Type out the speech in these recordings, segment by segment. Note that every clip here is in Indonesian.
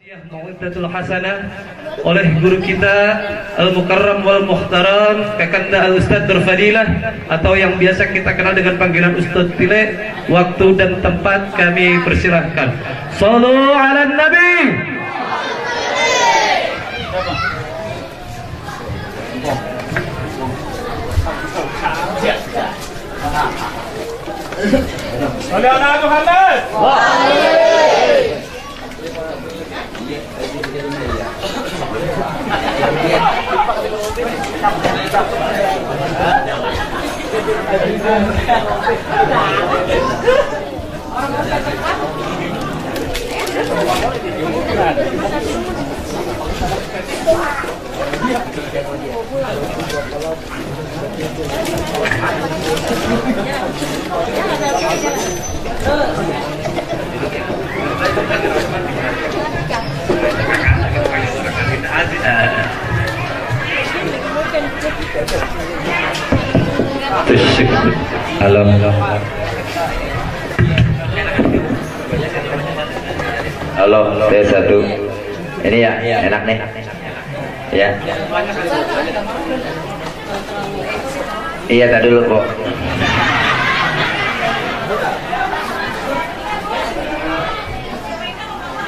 Mau'izatul hasanah oleh guru kita Al-Mukarram wal Muhtaram Kakanda Al-Ustadz Berfadilah atau yang biasa kita kenal dengan panggilan Ustadz Tile. Waktu dan tempat kami persilahkan. Shallu ala Nabi. Shalli ala Muhammad. Halo. Halo, T1. Ini ya, enak nih. Ya. Iya, tadi dulu, Kok.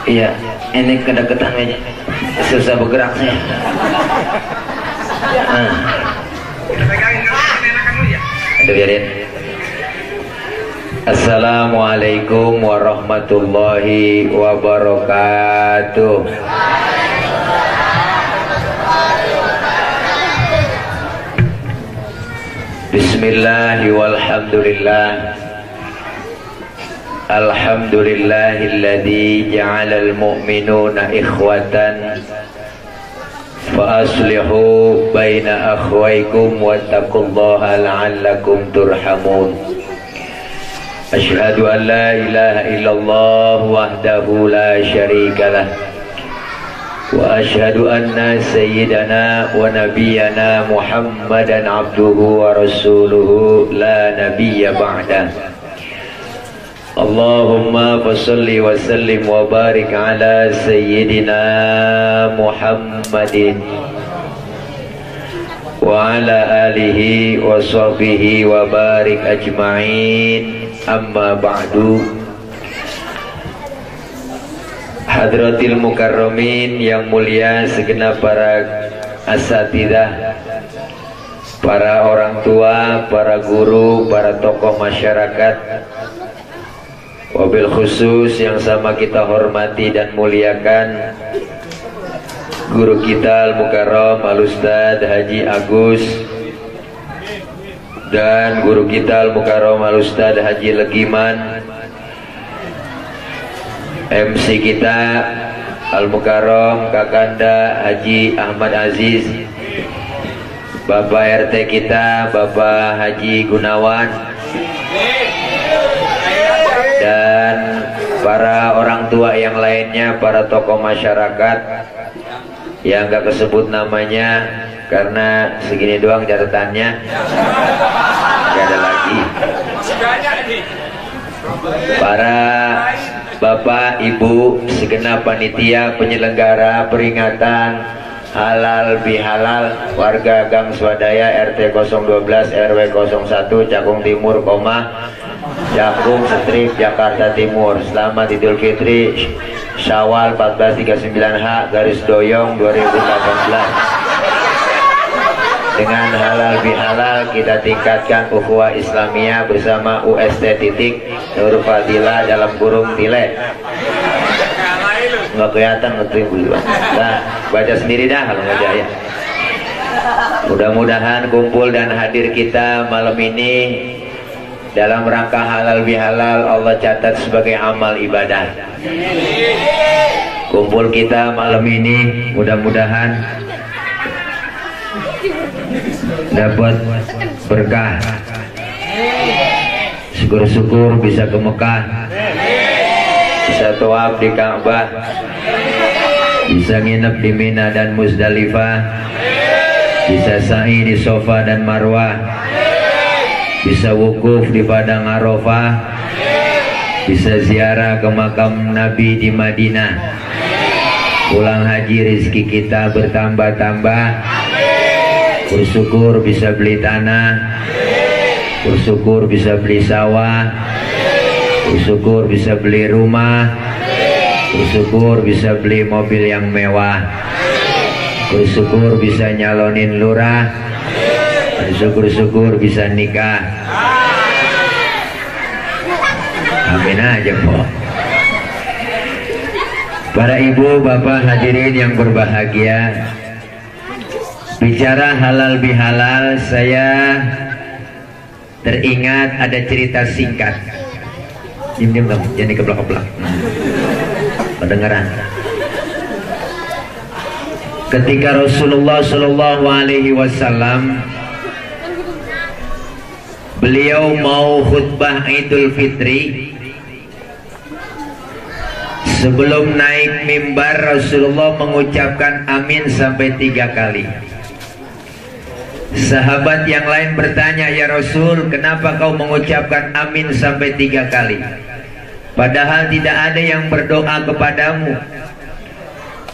Iya, ini kedekatan aja. Susah bergeraknya. Ada biarin. Assalamualaikum warahmatullahi wabarakatuh. Bismillahi walhamdulillah. Alhamdulillahilladzi ja'alal mu'minuna ikhwatan fa aslihu baina akhwaykum wattaqullaha la'allakum turhamun. Asyhadu an la ilaha illallah wahdahu la syarika lah wa asyhadu anna sayyidana wa nabiyyana Muhammadan abduhu wa rasuluhu la nabiyya ba'dah. Allahumma fassalli wa sallim wa barik ala sayyidina Muhammadin wa ala alihi wa sahbihi wa barik ajma'in. Amma ba'du. Hadratil mukarramin yang mulia, segenap para asatidah, para orang tua, para guru, para tokoh masyarakat, wabil khusus yang sama kita hormati dan muliakan guru kita Al-Mukarram Al-Ustadz Haji Agus dan guru kita Al-Mukarram Al-Ustadz Haji Legiman, MC kita Al-Mukarram Kakanda Haji Ahmad Aziz, Bapak RT kita Bapak Haji Gunawan, dan para orang tua yang lainnya, para tokoh masyarakat yang gak kesebut namanya karena segini doang catatannya, gak ada lagi. Para bapak, ibu, segenap panitia penyelenggara peringatan halal bihalal warga Gang Swadaya RT 012 RW 01 Cakung Timur, Cakung Strip, Jakarta Timur. Selamat Idul Fitri Syawal 1439H garis doyong 2018. Dengan halal bihalal kita tingkatkan ukhuwah Islamiyah bersama UST titik Nur Fadilah dalam kurung Tile. Nggak kelihatan ngetrim dulu. Nah, baca sendiri dah kalau nggak jaya. Mudah-mudahan kumpul dan hadir kita malam ini dalam rangka halal bihalal Allah catat sebagai amal ibadah. Kumpul kita malam ini mudah-mudahan dapat berkah, syukur-syukur bisa ke Mekah, bisa tawaf di Ka'bah, bisa nginep di Mina dan Muzdalifah, bisa sa'i di Safa dan Marwah, bisa wukuf di Padang Arafah, bisa ziarah ke makam Nabi di Madinah. pulang haji rezeki kita bertambah-tambah. Bersyukur bisa beli tanah, bersyukur bisa beli sawah, bersyukur bisa beli rumah, bersyukur bisa beli mobil yang mewah, bersyukur bisa nyalonin lurah, bersyukur bisa nikah. Amin aja po. Para ibu bapak hadirin yang berbahagia, bicara halal bihalal, saya teringat ada cerita singkat. Diam kamu, jangan dikeblak-keblak. Kedengaran. Ketika Rasulullah Shallallahu Alaihi Wasallam beliau mau khutbah Idul Fitri, sebelum naik mimbar Rasulullah mengucapkan amin sampai 3 kali. Sahabat yang lain bertanya, ya Rasul, kenapa kau mengucapkan amin sampai 3 kali? Padahal tidak ada yang berdoa kepadamu.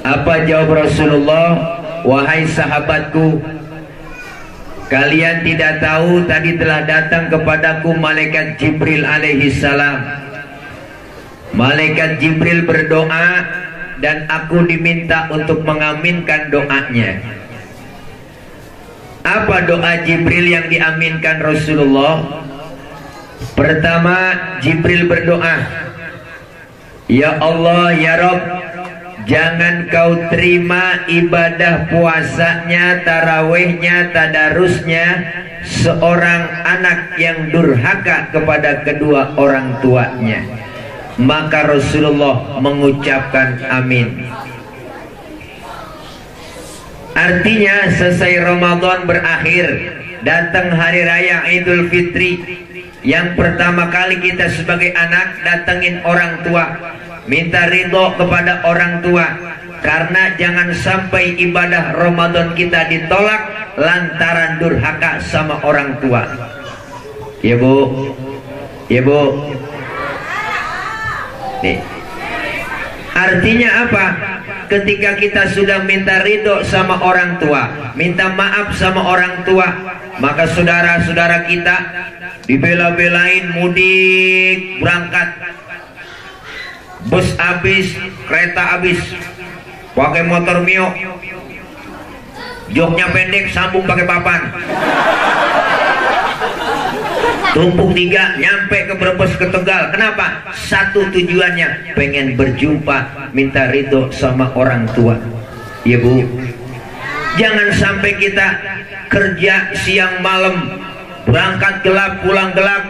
Apa jawab Rasulullah? Wahai sahabatku, kalian tidak tahu tadi telah datang kepadaku malaikat Jibril alaihi salam. Malaikat Jibril berdoa dan aku diminta untuk mengaminkan doanya. Apa doa Jibril yang diaminkan Rasulullah? Pertama, Jibril berdoa, ya Allah, ya Rabb, jangan kau terima ibadah puasanya, tarawihnya, tadarusnya seorang anak yang durhaka kepada kedua orang tuanya. Maka Rasulullah mengucapkan amin. Artinya selesai Ramadan berakhir, datang hari raya Idul Fitri. Yang pertama kali kita sebagai anak datengin orang tua, minta ridho kepada orang tua, karena jangan sampai ibadah Ramadan kita ditolak lantaran durhaka sama orang tua. Ya Bu, ya Bu. Nih. Artinya apa? Ketika kita sudah minta ridho sama orang tua, minta maaf sama orang tua, maka saudara-saudara kita dibela-belain mudik berangkat, bus habis, kereta habis, pakai motor Mio, joknya pendek, sambung pakai papan, tumpuk 3, nyampe ke Brebes, ke Tegal. Kenapa? Satu tujuannya, pengen berjumpa, minta ridho sama orang tua. Ya Bu, jangan sampai kita kerja siang malam, berangkat gelap, pulang gelap,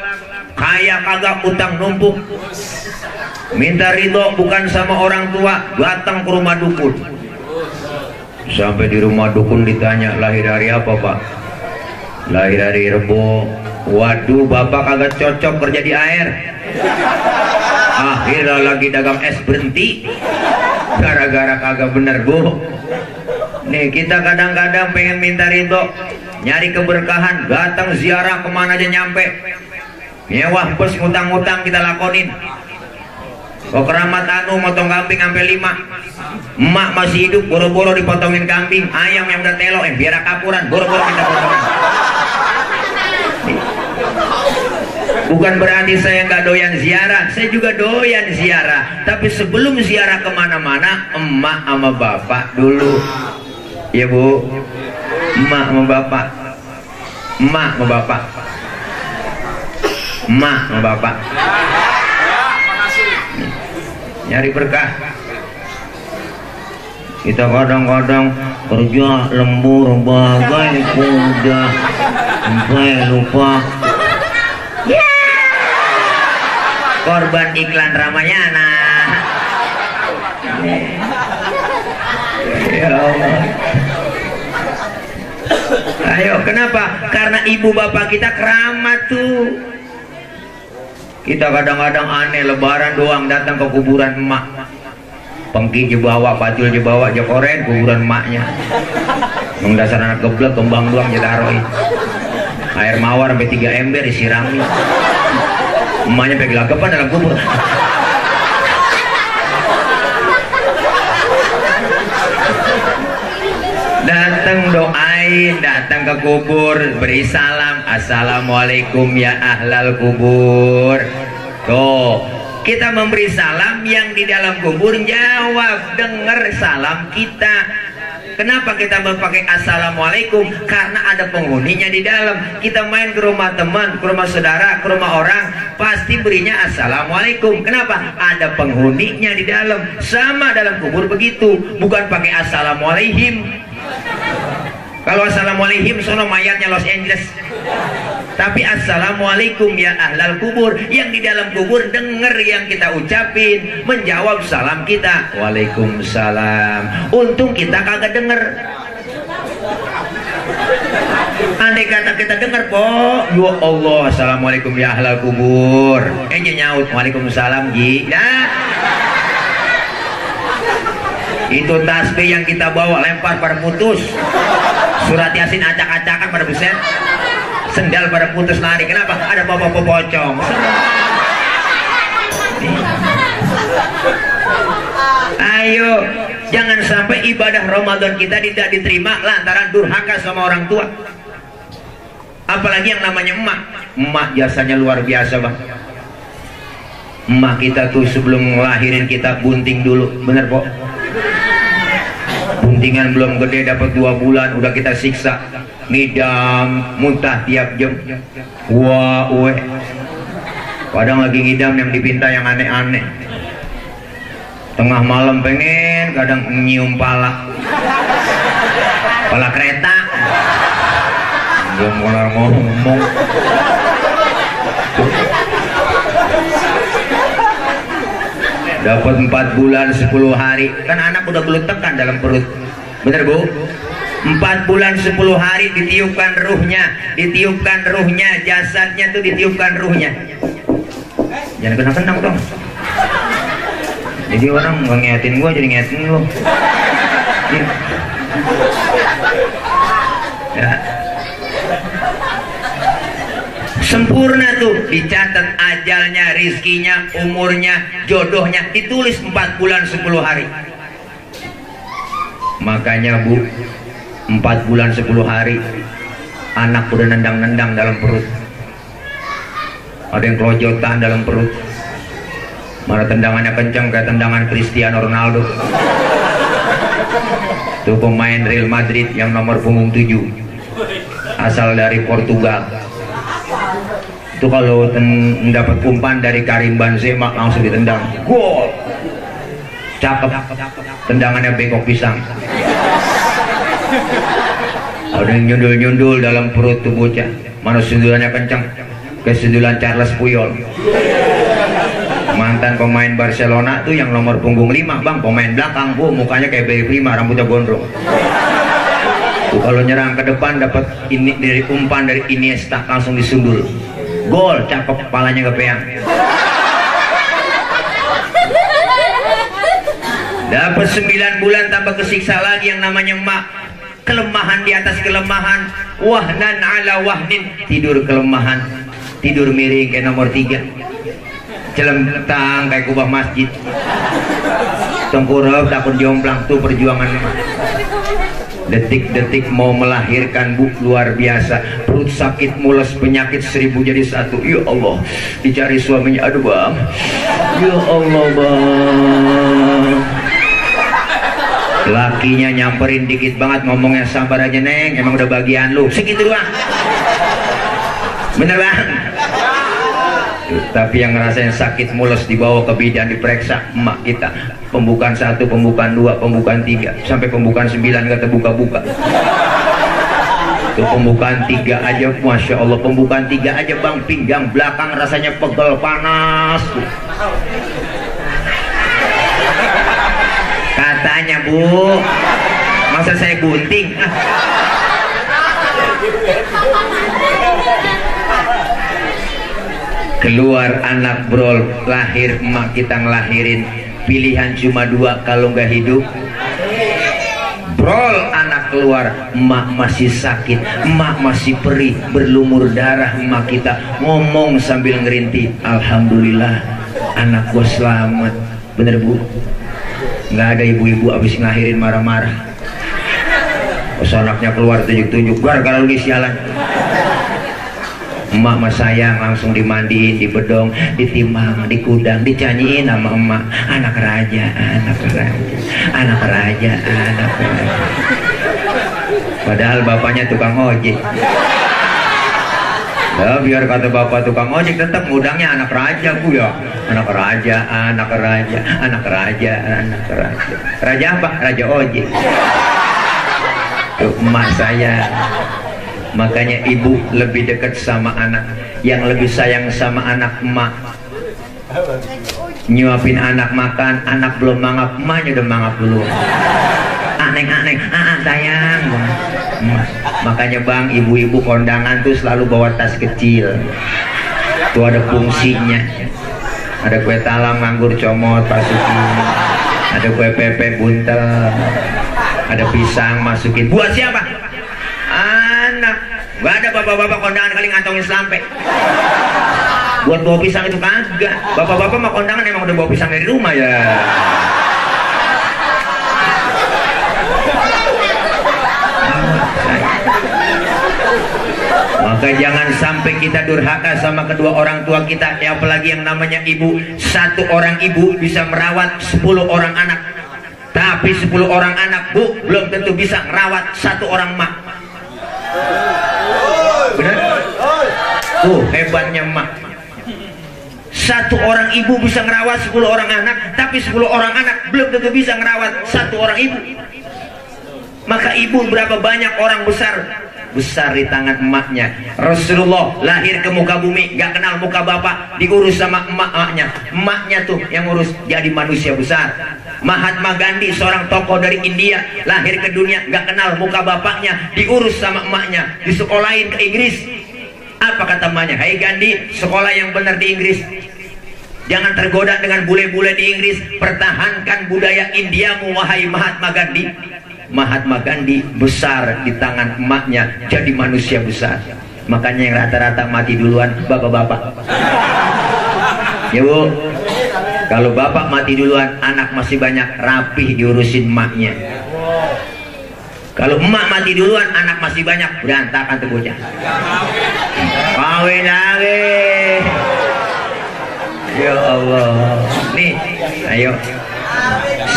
kaya kagak, utang numpuk. Minta ridho bukan sama orang tua, datang ke rumah dukun. Sampai di rumah dukun ditanya, lahir hari apa Pak? Lahir hari Rebo. Waduh, bapak kagak cocok kerja di air. Akhirnya lagi dagang es berhenti gara-gara kagak bener Bu. Nih kita kadang-kadang pengen minta ridho, nyari keberkahan, datang ziarah kemana aja nyampe, nyewah bus, ngutang-ngutang kita lakonin. Kok keramat anu motong kambing sampai 5, emak masih hidup, boro-boro dipotongin kambing, ayam yang udah telo, biar kapuran, boro-boro kita potongin. Bukan berarti saya nggak doyan ziarah, saya juga doyan ziarah. Tapi sebelum ziarah kemana-mana, emak sama bapak dulu. Ya Bu, emak sama bapak, emak sama bapak, emak sama bapak. Nyari berkah. Kita kadang-kadang kerja lembur bagai kuda sampai lupa. Korban iklan Ramayana. Ya Allah. Ayo, kenapa? Karena ibu bapak kita keramat tuh. Kita kadang-kadang aneh, lebaran doang datang ke kuburan emak. Pengki dibawa, pacul dibawa, jokoren kuburan emaknya. Yang dasar anak geblek, kembang doang jataroin. Air mawar sampai 3 ember disirami. Emaknya pengen gelagapan dalam kubur. lain datang ke kubur beri salam, assalamualaikum ya ahlal kubur. Tuh, kita memberi salam, yang di dalam kubur jawab, dengar salam kita. Kenapa kita berpakai assalamualaikum? Karena ada penghuninya di dalam. Kita main ke rumah teman, ke rumah saudara, ke rumah orang, pasti berinya assalamualaikum. Kenapa? Ada penghuninya di dalam. Sama dalam kubur begitu, bukan pakai assalamualaikum. Kalau assalamualaikum sono mayatnya Los Angeles. Tapi assalamualaikum ya ahlal kubur, yang di dalam kubur dengar yang kita ucapin, menjawab salam kita, waalaikumsalam. Untung kita kagak denger. Andai kata kita dengar, po, ya Allah, assalamualaikum ya ahlal kubur, nyaut waalaikumsalam ji. Nah, itu tasbih yang kita bawa lempar pada putus, surat yasin acak-acakan pada buset, sendal pada putus lari. Kenapa? Ada bapak pocong. Ayo, jangan sampai ibadah Ramadan kita tidak diterima lantaran durhaka sama orang tua. Apalagi yang namanya emak. Emak jasanya luar biasa, Bang. Emak kita tuh sebelum ngelahirin kita bunting dulu, bener Pok? Buntingan belum gede, dapat 2 bulan udah kita siksa, ngidam, muntah tiap jam. Wah, kadang lagi ngidam yang dipinta yang aneh-aneh. Tengah malam pengen, kadang nyium pala kereta. Belum mulai ngomong. Dapat 4 bulan 10 hari, kan anak udah gelutekan dalam perut, bener Bu? 4 bulan 10 hari ditiupkan ruhnya, jasadnya tuh ditiupkan ruhnya. Jangan kena-kena dong. Jadi orang ngeyatin gua jadi ngeyatin lu. Ya. Sempurna tuh, dicatat ajalnya, rizkinya, umurnya, jodohnya, ditulis 4 bulan 10 hari. Makanya Bu, 4 bulan 10 hari anak udah nendang-nendang dalam perut, ada yang kelojotan dalam perut, mana tendangannya kencang kayak tendangan Cristiano Ronaldo. Tuh pemain Real Madrid yang nomor punggung 7, asal dari Portugal. Itu kalau mendapat umpan dari Karim Benzema langsung ditendang, gol, cakep, tendangannya bengkok pisang. Ada yang nyundul-nyundul dalam perut tuh bocah, mana sundulannya kencang kayak sundulan Charles Puyol, mantan pemain Barcelona tuh yang nomor punggung 5 Bang, pemain belakang. Mukanya kayak Bayi Prima, rambutnya gondrong. Tuh kalau nyerang ke depan dapat ini dari umpan dari Iniesta langsung disundul, gol, cakep, kepalanya kepeang. Dapat 9 bulan tambah kesiksa lagi yang namanya emak. Kelemahan di atas kelemahan, wahnan ala wahnin, tidur kelemahan, tidur miring kayak nomor 3, celentang kayak kubah masjid, tengkurap takut jomplang. Tuh perjuangan emak. Detik-detik mau melahirkan Bu, luar biasa, perut sakit, mules, penyakit 1000 jadi 1. Ya Allah, dicari suaminya, aduh Bang, ya Allah Bang. Lakinya nyamperin dikit banget, ngomongnya sabar aja Neng, emang udah bagian lu, segitu doang. Bener Bang? Tapi yang ngerasain sakit mules dibawa ke bidan diperiksa emak kita, pembukaan 1, pembukaan 2, pembukaan 3, sampai pembukaan 9 gak terbuka-buka. Tuh pembukaan 3 aja, Masya Allah, pembukaan 3 aja Bang, pinggang belakang rasanya pegel, panas tuh. Katanya Bu, masa saya gunting? Keluar anak brol, lahir emak kita ngelahirin, pilihan cuma 2 kalau nggak hidup. Brol anak keluar, emak masih sakit, emak masih perih, berlumur darah, emak kita ngomong sambil ngerintih, alhamdulillah anak gua selamat. Bener Bu? Nggak ada ibu-ibu abis ngelahirin marah-marah. Pas anaknya keluar tunjuk-tunjuk, gara-gara lagi sialan. Emak mah sayang, langsung dimandiin, dibedong, ditimbang, dikudang, dicanyiin sama emak. Anak raja, anak raja, anak raja, anak raja. Padahal bapaknya tukang ojek. Ya, biar kata bapak tukang ojek tetap ngudangnya anak raja bu ya. Anak raja, anak raja, anak raja, anak raja. Raja apa? Raja ojek. Tuh emak saya. Makanya ibu lebih dekat sama anak. Yang lebih sayang sama anak emak. Nyuapin anak makan, anak belum mangap, emaknya udah mangap dulu. Aneng, sayang. Makanya bang, ibu-ibu kondangan tuh selalu bawa tas kecil. Tuh ada fungsinya. Ada kue talam, nganggur, comot, masukin. Ada kue pepe, buntel. Ada pisang, masukin. Buat siapa? Anak. Gak ada bapak-bapak kondangan kali ngantongin selampe. Buat bawa pisang itu kagak. Bapak-bapak mah kondangan emang udah bawa pisang dari rumah ya. Maka jangan sampai kita durhaka sama kedua orang tua kita, ya apalagi yang namanya ibu. Satu orang ibu bisa merawat 10 orang anak, tapi 10 orang anak bu belum tentu bisa merawat satu orang mak. Benar? Tuh hebatnya mak. Satu orang ibu bisa merawat 10 orang anak, tapi 10 orang anak belum tentu bisa merawat satu orang ibu. Maka ibu berapa banyak orang besar di tangan emaknya. Rasulullah lahir ke muka bumi gak kenal muka bapak, diurus sama emaknya. Emaknya tuh yang urus jadi manusia besar. Mahatma Gandhi seorang tokoh dari India lahir ke dunia gak kenal muka bapaknya, diurus sama emaknya, disekolahin ke Inggris. Apa kata emaknya? Hai Gandhi, sekolah yang benar di Inggris, jangan tergoda dengan bule-bule di Inggris, pertahankan budaya Indiamu wahai Mahatma Gandhi. Mahatma Gandhi besar di tangan emaknya, jadi manusia besar. Makanya yang rata-rata mati duluan bapak-bapak. Ya bu, kalau bapak mati duluan, anak masih banyak, rapih diurusin emaknya. Kalau emak mati duluan, anak masih banyak, berantakan tuh bocah. Kawin lagi. Ya Allah. Nih, ayo.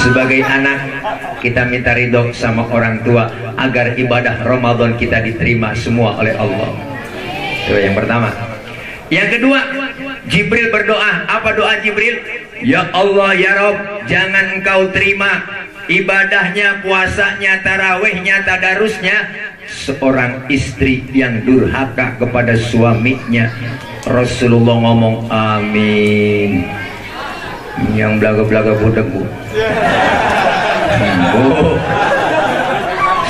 Sebagai anak kita minta ridho sama orang tua agar ibadah Ramadan kita diterima semua oleh Allah. Itu yang pertama. Yang kedua, Jibril berdoa. Apa doa Jibril? Ya Allah ya Rob, jangan engkau terima ibadahnya, puasanya, tarawihnya, tadarusnya seorang istri yang durhaka kepada suaminya. Rasulullah ngomong amin. Yang belaga-belaga budak bu.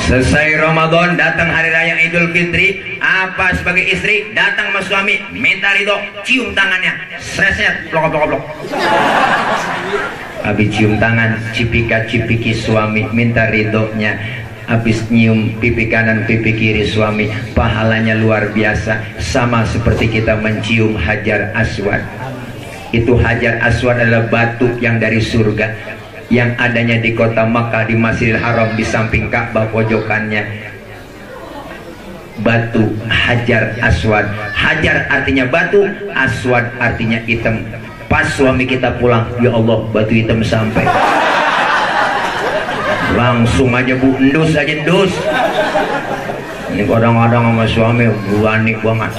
Selesai Ramadan, datang hari raya Idul Fitri, apa sebagai istri datang sama suami minta ridho, cium tangannya, sreset, blok-blok. Habis cium tangan, cipika-cipiki suami, minta ridhonya. Habis nyium pipi kanan pipi kiri suami, pahalanya luar biasa, sama seperti kita mencium Hajar Aswad. Itu Hajar Aswad adalah batu yang dari surga, yang adanya di kota Makkah, di Masjidil Haram, di samping Ka'bah pojokannya. Batu Hajar Aswad. Hajar artinya batu, Aswad artinya hitam. Pas suami kita pulang, ya Allah batu hitam sampai. Langsung aja bu, endus aja endus. Ini kadang-kadang sama suami berani banget.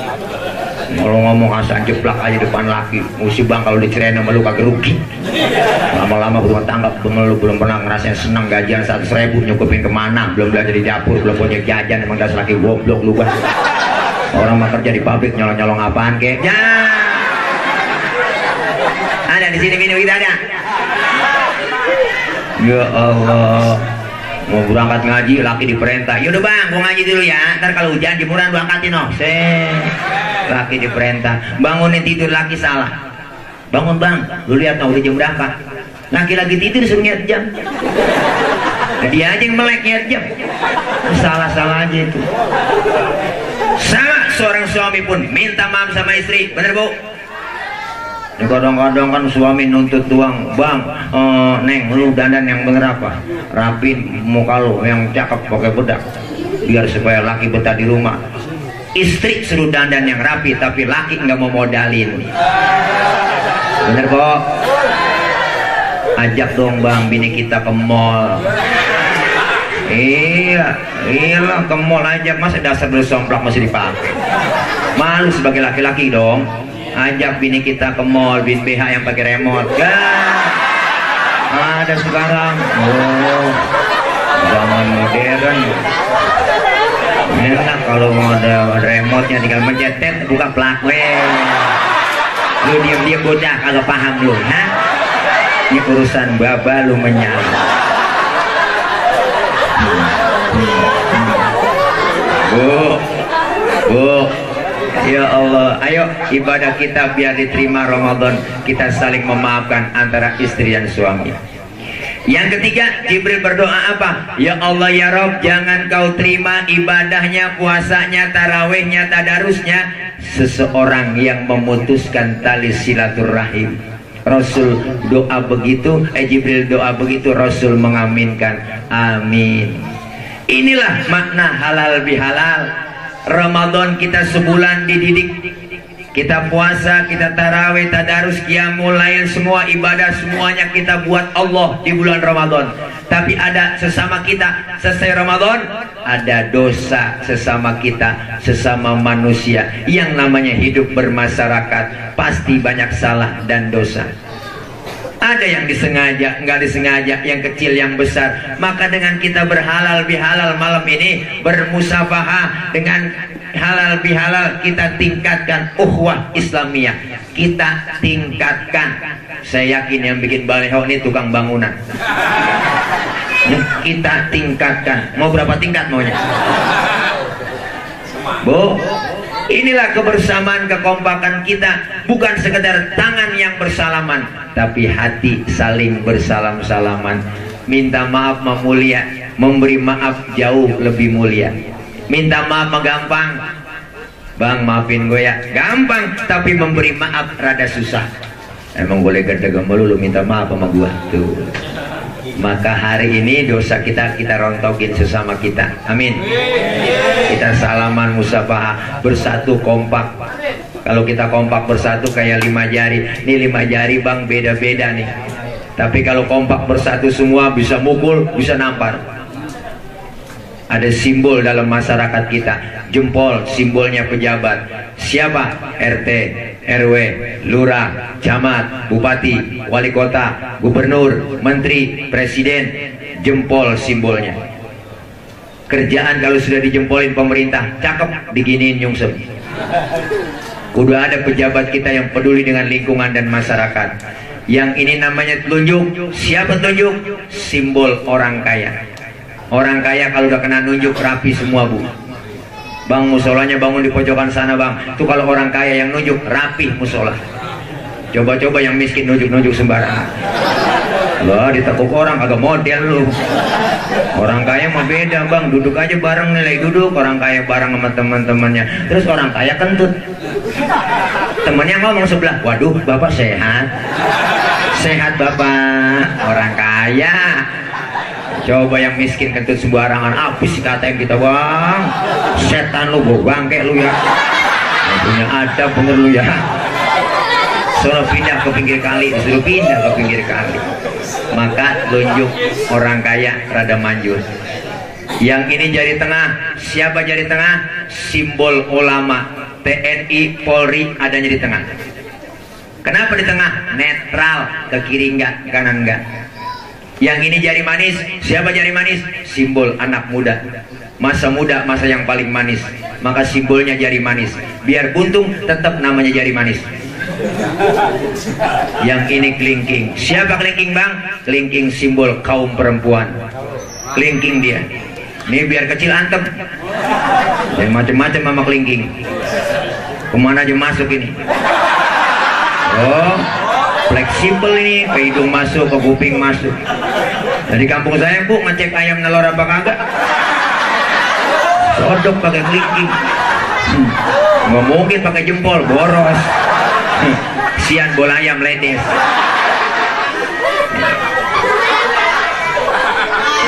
Kalau ngomong asal jeplak aja depan laki, mesti bang kalau dicerain sama lu kagak rugi. Lama-lama berumah tangga, lu belum pernah ngerasain senang gajian 100.000 nyukupin kemana, belum belajar di dapur, belum punya jajan, emang dasar laki goblok lu bang. Orang mah kerja di pabrik nyolong-nyolong apaan kek? Ya. Ada di sini video kita ada. Ya Allah. Mau berangkat ngaji, laki diperintah. Yaudah bang, gua ngaji dulu ya. Ntar kalau hujan jemuran gua angkatin noh. Laki diperintah. Bangunin tidur laki salah. Bangun bang, lu lihat noh udah jam berapa? Laki lagi tidur disuruh lihat jam. Nah, dia aja yang melek lihat jam. Salah-salah aja itu. Sama seorang suami pun minta maaf sama istri, bener bu? Kadang-kadang kan suami nuntut doang, bang, neng lu dandan yang bener apa? Rapin muka lu yang cakep pakai bedak. biar supaya laki betah di rumah. Istri suruh dandan yang rapi, tapi laki nggak mau modalin. Bener kok? Ajak dong bang bini kita ke mall. Iya ke mall aja, masa dasar bersomplak masih dipakai. Malu sebagai laki-laki dong. Ajak bini kita ke mall, bin BH yang pakai remote. Ya, ada sekarang. Oh, zaman modern. Enak kalau mau ada remote-nya, tinggal mencet, buka plug. Lu diam-diam bocah kagak paham lu, ha? Ini urusan baba lu menyala. Bu, ya Allah, ayo ibadah kita biar diterima Ramadan, kita saling memaafkan antara istri dan suami. Yang ketiga, Jibril berdoa apa? Ya Allah ya Rob, jangan kau terima ibadahnya, puasanya, tarawihnya, tadarusnya seseorang yang memutuskan tali silaturahim. Rasul doa begitu, Jibril doa begitu, Rasul mengaminkan, amin. Inilah makna halal bihalal. Ramadan kita sebulan dididik, kita puasa, kita tarawih, tadarus, qiyamul lail, semua ibadah semuanya kita buat Allah di bulan Ramadan. Tapi ada sesama kita selesai Ramadan, ada dosa sesama kita, sesama manusia. Yang namanya hidup bermasyarakat pasti banyak salah dan dosa. Ada yang disengaja, nggak disengaja, yang kecil, yang besar. Maka dengan kita berhalal bihalal malam ini, bermusafahah dengan halal bihalal, kita tingkatkan ukhuwah Islamiyah. Kita tingkatkan. Saya yakin yang bikin baliho ini tukang bangunan. Kita tingkatkan. Mau berapa tingkat maunya? Bu, inilah kebersamaan, kekompakan kita. Bukan sekedar tangan yang bersalaman, tapi hati saling bersalam-salaman. Minta maaf mah mulia, memberi maaf jauh lebih mulia. Minta maaf mah gampang, bang maafin gue ya, gampang. Tapi memberi maaf rada susah. Emang boleh gede-gede melulu minta maaf sama gue tuh. Maka hari ini dosa kita rontokin sesama kita, amin. Kita salaman, musafahah, bersatu, kompak. Kalau kita kompak bersatu kayak 5 jari. Ini 5 jari bang beda-beda nih. Tapi kalau kompak bersatu semua bisa mukul, bisa nampar. Ada simbol dalam masyarakat kita. Jempol, simbolnya pejabat. Siapa? RT, RW, lurah, camat, bupati, wali kota, gubernur, menteri, presiden. Jempol simbolnya. Kerjaan kalau sudah dijempolin pemerintah, cakep, diginiin nyungsep. Udah ada pejabat kita yang peduli dengan lingkungan dan masyarakat. Yang ini namanya telunjuk. Siapa telunjuk? Simbol orang kaya. Orang kaya kalau udah kena nunjuk rapi semua bu. Bang musolanya bangun di pojokan sana bang. Itu kalau orang kaya yang nunjuk rapi musola. Coba-coba yang miskin nunjuk-nunjuk sembarangan. Wah ditekuk orang agak model lu. Orang kaya mah beda bang, duduk aja bareng nilai duduk. Orang kaya bareng sama teman-temannya. Terus orang kaya kentut. Temennya ngomong sebelah, waduh bapak sehat. Sehat bapak. Orang kaya. Coba yang miskin kentut sembarangan, habis katain kita bang. Setan lu, bangke lu ya. Punya adab bener lu ya. Suruh pindah ke pinggir kali, disuruh pindah ke pinggir kali. Maka tunjuk orang kaya rada manjur. Yang ini jari tengah. Siapa jari tengah? Simbol ulama. TNI, Polri adanya di tengah. Kenapa di tengah? Netral, ke kiri enggak, kanan enggak. Yang ini jari manis. Siapa jari manis? Simbol anak muda. Masa muda, masa yang paling manis. Maka simbolnya jari manis. Biar buntung, tetap namanya jari manis. Yang ini kelingking. Siapa kelingking bang? Kelingking simbol kaum perempuan. Kelingking dia. Ini biar kecil antem. Dan macam-macam sama kelingking. Kemana aja masuk ini. Oh, fleksibel ini. Ke hidung masuk, ke kuping masuk. Dari kampung saya bu ngecek ayam nelor apa kagak. Sodok pakai kelingking. Nggak mungkin pakai jempol, boros. Sian bola ayam ledes.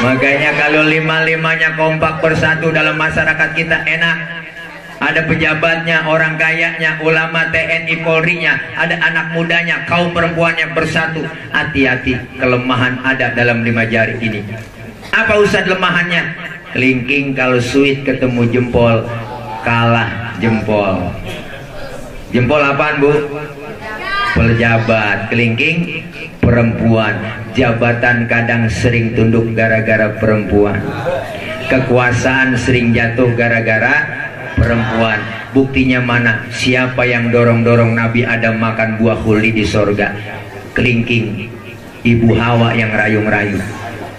Makanya kalau lima-limanya kompak bersatu dalam masyarakat kita enak. Ada pejabatnya, orang kayanya, ulama, TNI, Polri-nya, ada anak mudanya, kaum perempuannya bersatu. Hati-hati, kelemahan ada dalam 5 jari ini. Apa usah kelemahannya? Kelingking kalau sweet ketemu jempol, kalah jempol. Jempol apaan, Bu? Pejabat. Kelingking perempuan. Jabatan kadang sering tunduk gara-gara perempuan. Kekuasaan sering jatuh gara-gara perempuan. Buktinya mana? Siapa yang dorong-dorong Nabi Adam makan buah khuldi di sorga? Kelingking. Ibu Hawa yang rayu-rayu.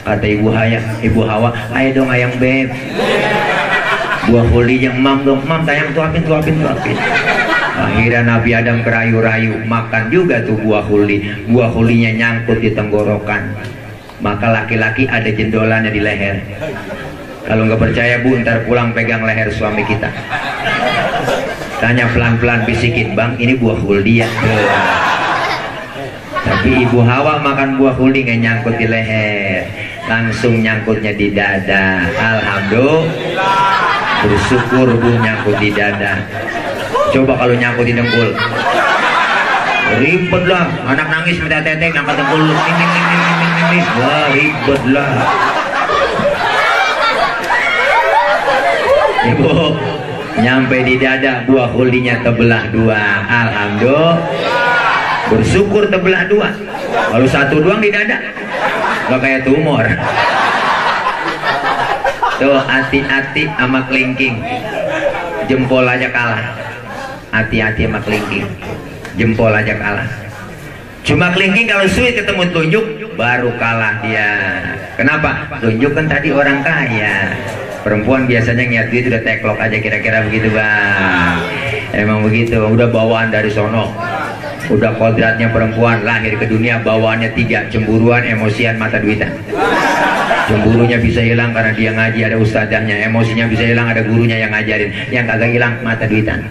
Kata Ibu Hawa, ayo dong ayang beb, buah khuldinya mam dong, mam tayang tuapin. Akhirnya Nabi Adam kerayu-rayu, makan juga tuh buah khuldi. Buah khuldinya nyangkut di tenggorokan. Maka laki-laki ada jendolannya di leher. Kalau nggak percaya, Bu, ntar pulang pegang leher suami kita, tanya pelan-pelan, bisikin, Bang, ini buah khuldi ya. Tapi Ibu Hawa makan buah khuldi nggak nyangkut di leher, langsung nyangkutnya di dada. Alhamdulillah, bersyukur Bu nyangkut di dada. Coba kalau nyangkut di dengkul, ribet lah, anak nangis minta tetek ngangkat dengkul, ini, wah ribet lah. Ibu nyampe di dada, buah khuldinya terbelah 2. Alhamdulillah, bersyukur terbelah 2. Kalau 1 doang di dada nggak kayak tumor. Tuh, hati-hati sama kelingking, jempol aja kalah. Hati-hati sama kelingking, jempol aja kalah. Cuma kelingking kalau sweet ketemu tunjuk baru kalah dia. Kenapa? Tunjuk kan tadi orang kaya. Perempuan biasanya ngeliat duit udah teklok aja, kira-kira begitu, Bang. Emang begitu, udah bawaan dari sono. Udah kodratnya perempuan lahir ke dunia bawaannya 3, cemburuan, emosian, mata duitan. Cemburunya bisa hilang karena dia ngaji, ada ustadzahnya. Emosinya bisa hilang, ada gurunya yang ngajarin. Yang kagak hilang, mata duitan.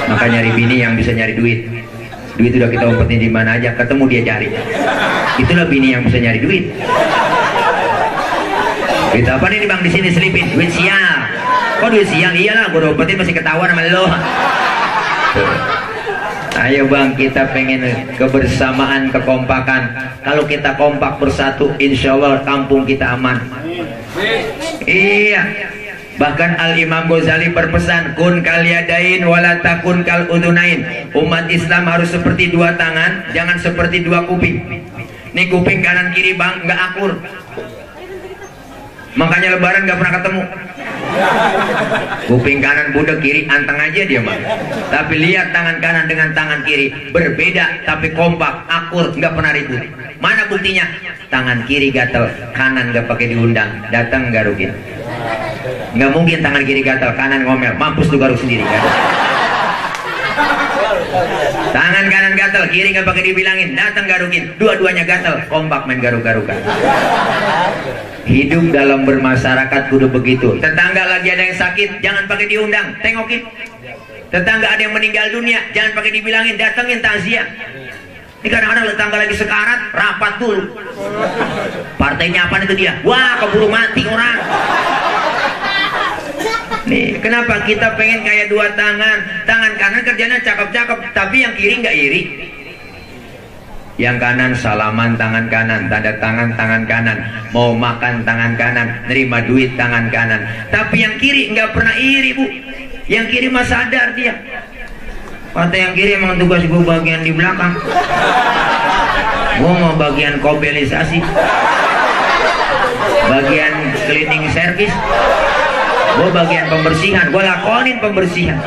Maka nyari bini yang bisa nyari duit. Duit udah kita umpetin di mana aja, ketemu dia cari. Itulah bini yang bisa nyari duit. Duit apa nih Bang di sini selipin? Duit sial. Kok duit sial? Iyalah, gue umpetin masih ketahuan sama lo. Ayo Bang, kita pengen kebersamaan, kekompakan. Kalau kita kompak bersatu, insya Allah kampung kita aman. Iya. Bahkan Al-Imam Ghazali berpesan, kun kalyadain wala takun kal udunain. Umat Islam harus seperti 2 tangan, jangan seperti 2 kuping. Nih kuping kanan kiri Bang, nggak akur. Makanya lebaran nggak pernah ketemu. Kuping kanan budek, kiri anteng aja dia Bang. Tapi lihat tangan kanan dengan tangan kiri berbeda, tapi kompak, akur, nggak pernah ribut. Mana buktinya? Tangan kiri gatel, kanan nggak pakai diundang, datang garukin. Nggak mungkin tangan kiri gatel, kanan ngomel, mampus lu garuk sendiri kan? Tangan kanan gatel, kiri nggak pakai dibilangin, datang garukin, dua-duanya gatel, kompak main garuk-garukan. Hidup dalam bermasyarakat kudu begitu. Tetangga lagi ada yang sakit, jangan pakai diundang, tengokin. Tetangga ada yang meninggal dunia, jangan pakai dibilangin, datengin takziah. Ini kadang-kadang tetangga lagi sekarat, rapat dulu. Partainya apa itu dia? Wah, keburu mati orang. Nih, kenapa kita pengen kayak 2 tangan? Tangan kanan kerjanya cakep-cakep, tapi yang kiri nggak iri. Yang kanan salaman tangan kanan, tanda tangan tangan kanan, mau makan tangan kanan, nerima duit tangan kanan. Tapi yang kiri nggak pernah iri Bu. Yang kiri mah sadar dia. Kata yang kiri emang tugas gue bagian di belakang. Gue mau bagian kobelisasi, bagian cleaning service. Gue bagian pembersihan, gue lakonin pembersihan.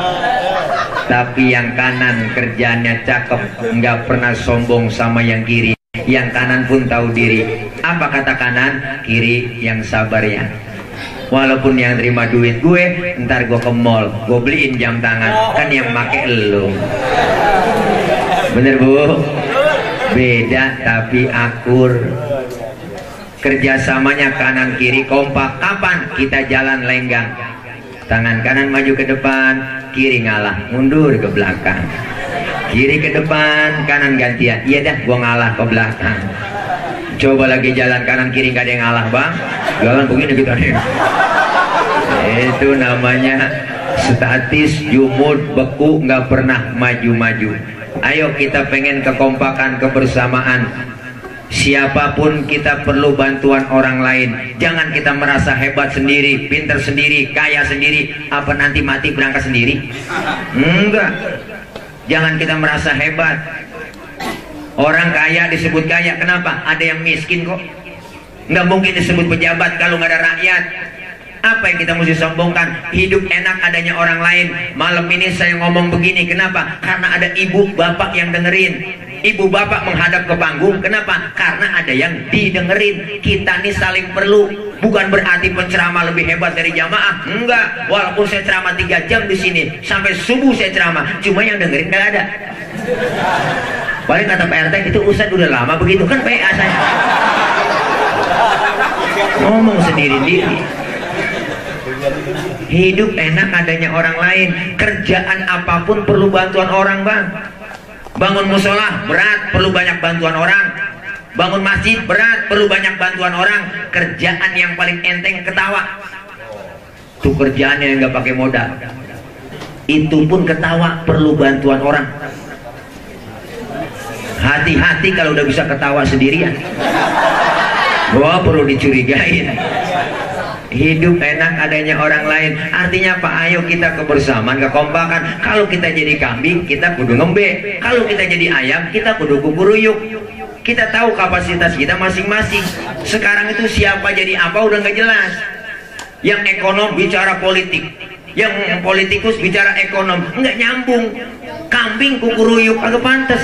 Tapi yang kanan kerjanya cakep, nggak pernah sombong sama yang kiri. Yang kanan pun tahu diri. Apa kata kanan? Kiri yang sabar ya. Walaupun yang terima duit gue, ntar gue ke mall, gue beliin jam tangan, kan yang make elu. Bener Bu? Beda tapi akur. Kerjasamanya kanan kiri kompak. Kapan kita jalan lenggang? Tangan kanan maju ke depan, kiri ngalah, mundur ke belakang. Kiri ke depan, kanan gantian. Iya dah, gua ngalah ke belakang. Coba lagi jalan kanan kiri nggak ada yang ngalah bang, jalan begini kita nih. Itu namanya statis, jumud, beku, nggak pernah maju-maju. Ayo kita pengen kekompakan, kebersamaan. Siapapun kita perlu bantuan orang lain. Jangan kita merasa hebat sendiri, pinter sendiri, kaya sendiri. Apa nanti mati berangkat sendiri? Enggak. Jangan kita merasa hebat. Orang kaya disebut kaya, kenapa? Ada yang miskin kok. Nggak mungkin disebut pejabat kalau nggak ada rakyat. Apa yang kita mesti sombongkan? Hidup enak adanya orang lain. Malam ini saya ngomong begini, kenapa? Karena ada ibu bapak yang dengerin. Ibu bapak menghadap ke panggung, kenapa? Karena ada yang didengerin. Kita nih saling perlu. Bukan berarti penceramah lebih hebat dari jamaah, enggak. Walaupun saya ceramah 3 jam di sini, sampai subuh saya ceramah, cuma yang dengerin nggak ada. Paling kata Pak RT itu Ustadz udah lama begitu, kan PA saya. Ngomong sendiri-sendiri. Hidup enak adanya orang lain. Kerjaan apapun perlu bantuan orang bang. Bangun musola berat, perlu banyak bantuan orang. Bangun masjid berat, perlu banyak bantuan orang. Kerjaan yang paling enteng ketawa. Itu kerjaan yang nggak pakai modal. Itu pun ketawa perlu bantuan orang. Hati-hati kalau udah bisa ketawa sendirian. Wah, perlu dicurigain. Hidup enak adanya orang lain. Artinya apa? Ayo kita kebersamaan, kekompakan. Kalau kita jadi kambing, kita kudu ngembe. Kalau kita jadi ayam, kita kudu kukuruyuk. Kita tahu kapasitas kita masing-masing. Sekarang itu siapa jadi apa udah nggak jelas. Yang ekonom bicara politik, yang politikus bicara ekonom, nggak nyambung. Kambing kukuruyuk agak pantas.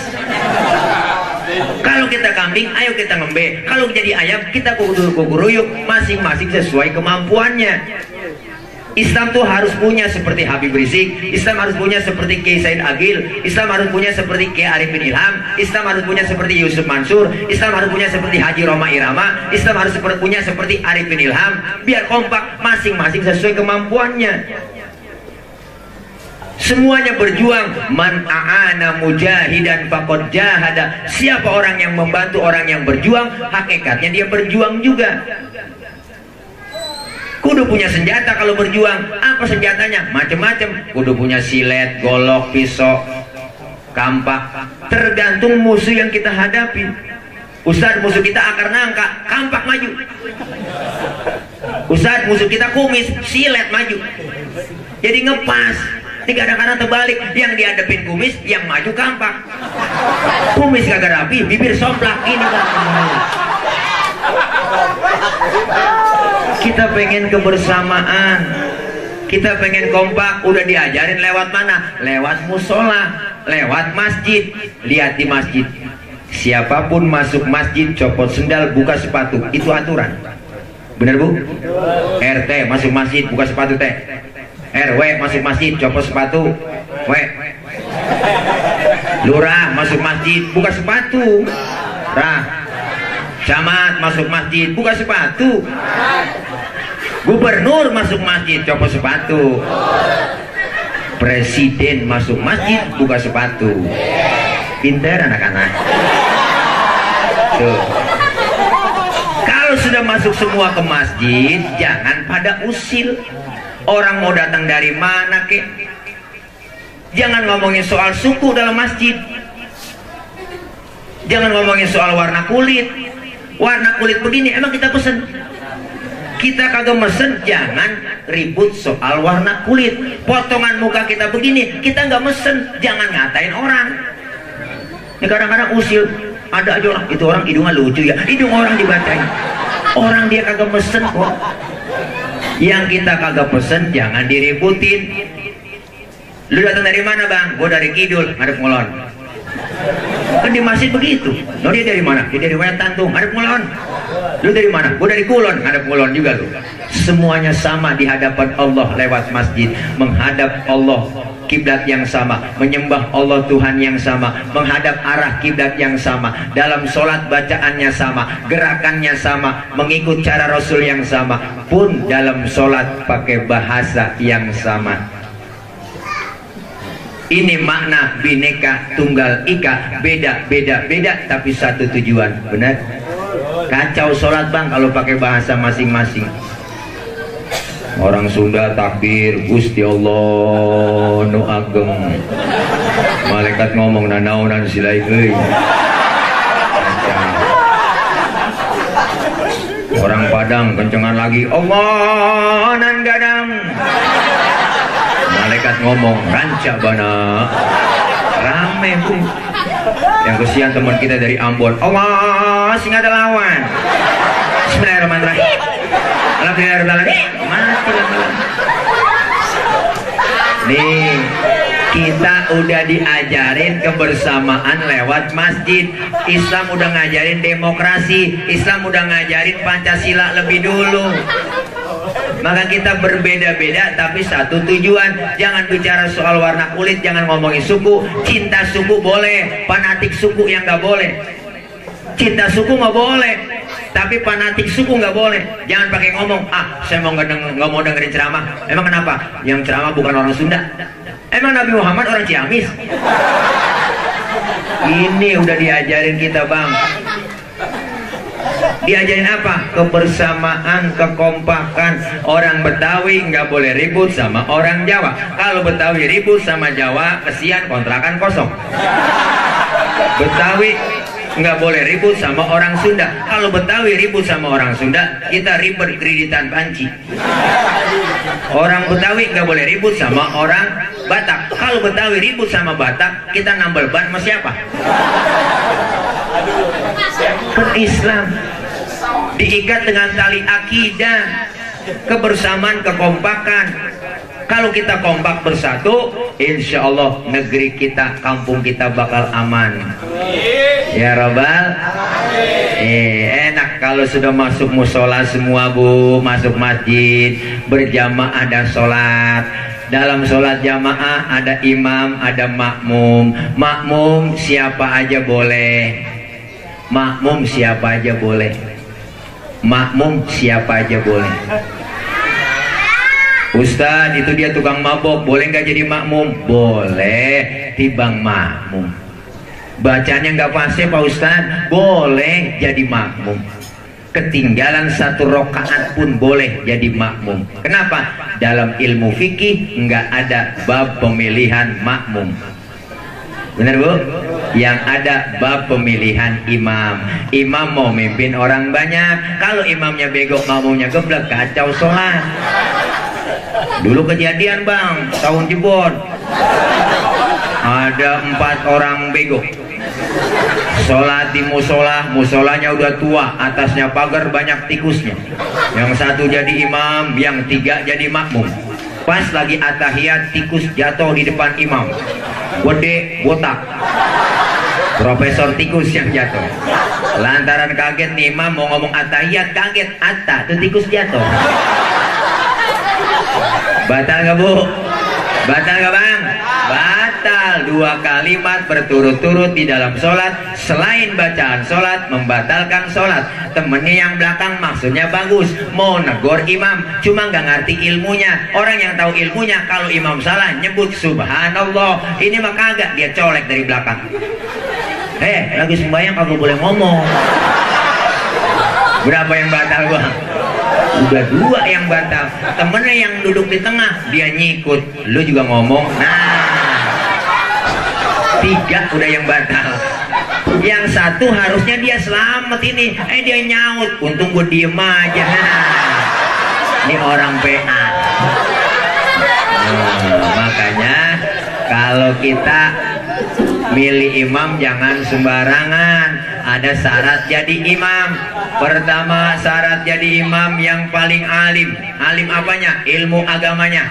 Kalau kita kambing, ayo kita ngembe. Kalau jadi ayam, kita kukuruyuk. Masing-masing sesuai kemampuannya. Islam tuh harus punya seperti Habib Rizik. Islam harus punya seperti Kiai Said Agil. Islam harus punya seperti Kiai Arifin Ilham. Islam harus punya seperti Yusuf Mansur. Islam harus punya seperti Haji Roma Irama. Islam harus punya seperti Arifin Ilham. Biar kompak, masing-masing sesuai kemampuannya. Semuanya berjuang. Man a'ana mujahidan faqad jahada. Siapa orang yang membantu orang yang berjuang, hakikatnya dia berjuang juga. Kudu punya senjata kalau berjuang. Apa senjatanya? Macam-macam. Kudu punya silet, golok, pisau, kampak. Tergantung musuh yang kita hadapi. Ustadz, musuh kita akar nangka, kampak maju. Ustadz, musuh kita kumis, silet maju. Jadi ngepas. Ini kadang-kadang terbalik, yang dihadapin kumis, yang maju kampak. Kumis kagak rapi, bibir somplak, ini kan. Kita pengen kebersamaan, kita pengen kompak. Udah diajarin lewat mana? Lewat musola, lewat masjid. Lihat di masjid, siapapun masuk masjid copot sendal, buka sepatu, itu aturan. Bener bu? RT masuk masjid buka sepatu teh. RW masuk masjid copot sepatu. W. Lurah masuk masjid buka sepatu. Rah. Camat masuk masjid buka sepatu. Gubernur masuk masjid copot sepatu. Presiden masuk masjid buka sepatu. Pinter anak-anak. Tuh. Kalau sudah masuk semua ke masjid, jangan pada usil. Orang mau datang dari mana kek? Jangan ngomongin soal suku dalam masjid. Jangan ngomongin soal warna kulit. Warna kulit begini, emang kita pesen? Kita kagak mesen, jangan ribut soal warna kulit. Potongan muka kita begini, kita nggak mesen, jangan ngatain orang. Ini kadang-kadang usil, ada aja orang, itu orang hidungnya lucu ya, hidung orang dibacain. Orang dia kagak mesen kok. Yang kita kagak pesen jangan diributin. Lu datang dari mana bang? Gua dari Kidul, ngadep Ngulon. Kan di masjid begitu. Lo dia dari mana? Dia dari Wetan tuh, ngadep Ngulon. Lu dari mana? Gua dari Kulon, ngadep Ngulon juga lu. Semuanya sama di hadapan Allah lewat masjid. Menghadap Allah kiblat yang sama, menyembah Allah Tuhan yang sama, menghadap arah kiblat yang sama, dalam sholat bacaannya sama, gerakannya sama, mengikut cara Rasul yang sama, pun dalam sholat pakai bahasa yang sama. Ini makna Bhinneka Tunggal Ika, beda-beda-beda tapi satu tujuan. Benar? Kacau sholat bang kalau pakai bahasa masing-masing. Orang Sunda takbir, Gusti Allah nu ageng. Malaikat ngomong nanaonan silai euy. Orang Padang kencengan lagi, Allah nan gadang. Malaikat ngomong ranca bana. Rame bu. Yang kesian teman kita dari Ambon, Allah sing ada lawan. Bismillahirrahmanirrahim. Alhamdulillahirrahmanirrahim. Mati lah. Nih, kita udah diajarin kebersamaan lewat masjid. Islam udah ngajarin demokrasi. Islam udah ngajarin Pancasila lebih dulu. Maka kita berbeda-beda tapi satu tujuan. Jangan bicara soal warna kulit, jangan ngomongin suku. Cinta suku boleh, fanatik suku yang nggak boleh. Cinta suku nggak boleh, tapi fanatik suku nggak boleh. Jangan pakai ngomong, saya nggak mau dengerin ceramah. Emang kenapa? Yang ceramah bukan orang Sunda. Emang Nabi Muhammad orang Ciamis? Ini udah diajarin kita bang. Diajarin apa? Kebersamaan, kekompakan. Orang Betawi nggak boleh ribut sama orang Jawa. Kalau Betawi ribut sama Jawa, kesian kontrakan kosong. Betawi nggak boleh ribut sama orang Sunda. Kalau Betawi ribut sama orang Sunda, kita ribet kreditan panci. Orang Betawi nggak boleh ribut sama orang Batak. Kalau Betawi ribut sama Batak, kita nambal ban sama siapa? Islam diikat dengan tali akidah, kebersamaan, kekompakan. Kalau kita kompak bersatu, insya Allah negeri kita, kampung kita bakal aman. Ya Rabbal. Enak kalau sudah masuk musola semua bu, masuk masjid berjamaah dan sholat. Dalam sholat jamaah ada imam, ada makmum. Makmum siapa aja boleh. Makmum siapa aja boleh. Makmum siapa aja boleh. Ustadz itu dia tukang mabok, boleh nggak jadi makmum? Boleh, tibang makmum. Bacanya nggak fasih Pak Ustadz, boleh jadi makmum. Ketinggalan satu rakaat pun boleh jadi makmum. Kenapa? Dalam ilmu fikih nggak ada bab pemilihan makmum. Benar bu? Yang ada bab pemilihan imam. Imam mau mimpin orang banyak. Kalau imamnya bego, makmumnya geblek, kacau sholat. Dulu kejadian bang, tahun jebon, ada 4 orang bego sholat di musola. Musolanya udah tua, atasnya pagar banyak tikusnya. Yang satu jadi imam, yang 3 jadi makmum. Pas lagi atahiyat, tikus jatuh di depan imam, gede botak. Profesor tikus yang jatuh. Lantaran kaget nih imam mau ngomong atahiyat, kaget tuh tikus jatuh. Batal nggak bu? Batal nggak bang? Batal. 2 kalimat berturut-turut di dalam sholat. Selain bacaan sholat membatalkan sholat. Temennya yang belakang maksudnya bagus, mau negor imam, cuma nggak ngerti ilmunya. Orang yang tahu ilmunya kalau imam salah nyebut subhanallah. Ini mah kagak, dia colek dari belakang. Lagi sembahyang kagak boleh ngomong. Berapa yang batal bang? Udah 2 yang batal. Temennya yang duduk di tengah, dia nyikut, lu juga ngomong. Nah, 3 udah yang batal. Yang 1 harusnya dia selamat ini, dia nyaut. Untung gue diem aja. Nah, ini orang PA. Makanya kalau kita milih imam jangan sembarangan. Ada syarat jadi imam. Pertama, syarat jadi imam yang paling alim. Alim apanya? Ilmu agamanya.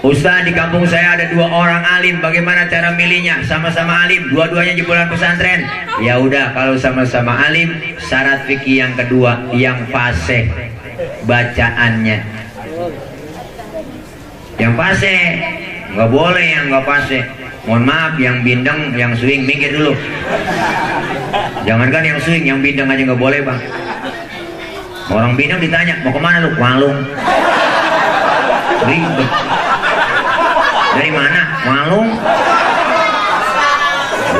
Ustaz, di kampung saya ada 2 orang alim, bagaimana cara milihnya? Sama-sama alim, dua-duanya jebolan pesantren. Ya udah, kalau sama-sama alim, syarat fikih yang kedua, yang fasih bacaannya. Yang fasih, nggak boleh yang nggak fasih. Mohon maaf, yang bindeng, yang swing, minggir dulu. Jangankan yang swing, yang bindeng aja nggak boleh bang. Orang bindeng ditanya, mau kemana lu? Walung. Ribet. Dari mana? Walung.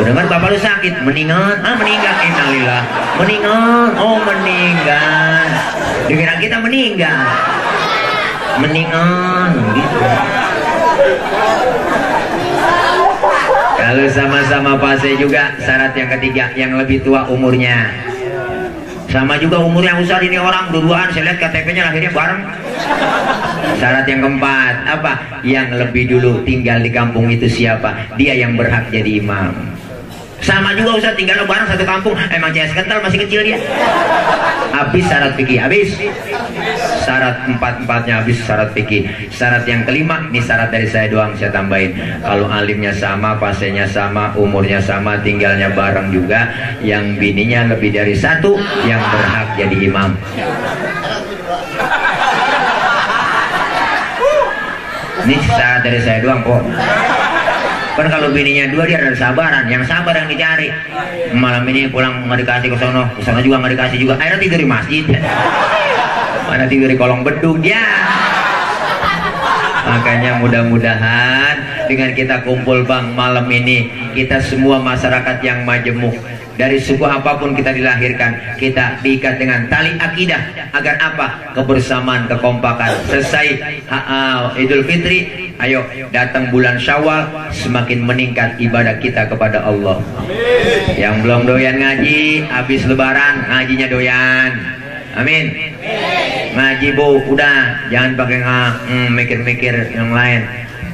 Dengar bapak lu sakit, meninggal, meninggal, innalillah, meninggal, oh meninggal, dikira kita meninggal, gitu. Kalau sama-sama fase juga syarat yang ketiga, yang lebih tua umurnya. Sama juga umur yang besar ini orang dua-duaan, saya lihat KTP-nya lahirnya bareng. Syarat yang keempat apa? Yang lebih dulu tinggal di kampung itu siapa? Dia yang berhak jadi imam. Sama juga Ustaz, tinggal bareng satu kampung, emang CS kental masih kecil dia. Habis syarat fikih, habis. Syarat empat-empatnya habis syarat fikih. Syarat yang kelima, ini syarat dari saya doang, saya tambahin. Kalau alimnya sama, fasenya sama, umurnya sama, tinggalnya bareng juga, yang bininya lebih dari satu, yang berhak jadi imam. Ini syarat dari saya doang kok. Kan kalau bininya dua dia ada sabaran, yang sabar yang dicari. Malam ini pulang nggak dikasih ke sono juga nggak dikasih juga. Akhirnya tidur di masjid. Mana tidur di kolong bedung ya. Makanya mudah-mudahan dengan kita kumpul bang malam ini, kita semua masyarakat yang majemuk dari suku apapun kita dilahirkan, kita diikat dengan tali akidah agar apa? Kebersamaan, kekompakan. Selesai Idul Fitri, ayo datang bulan Syawal, semakin meningkat ibadah kita kepada Allah. Yang belum doyan ngaji, habis lebaran ngajinya doyan. Amin. Ngaji bu, udah jangan pakai mikir-mikir yang lain.